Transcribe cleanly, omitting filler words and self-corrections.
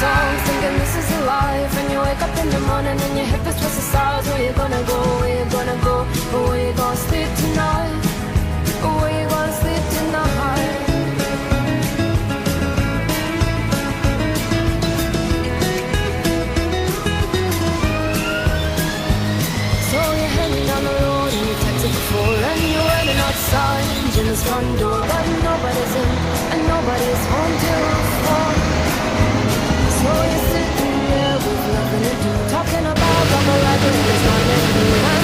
songs, thinking this is a life. And you wake up in the morning and your hip is twisted sides. Where you gonna go, where you gonna go, or where you gonna sleep tonight, or where you gonna sleep tonight. So you're heading down the road and you text it before, and you're waiting outside Jim's front door, but nobody's in and nobody's home till 4. So you're sitting there with nothing to do, talking about rubber like it is not letting you.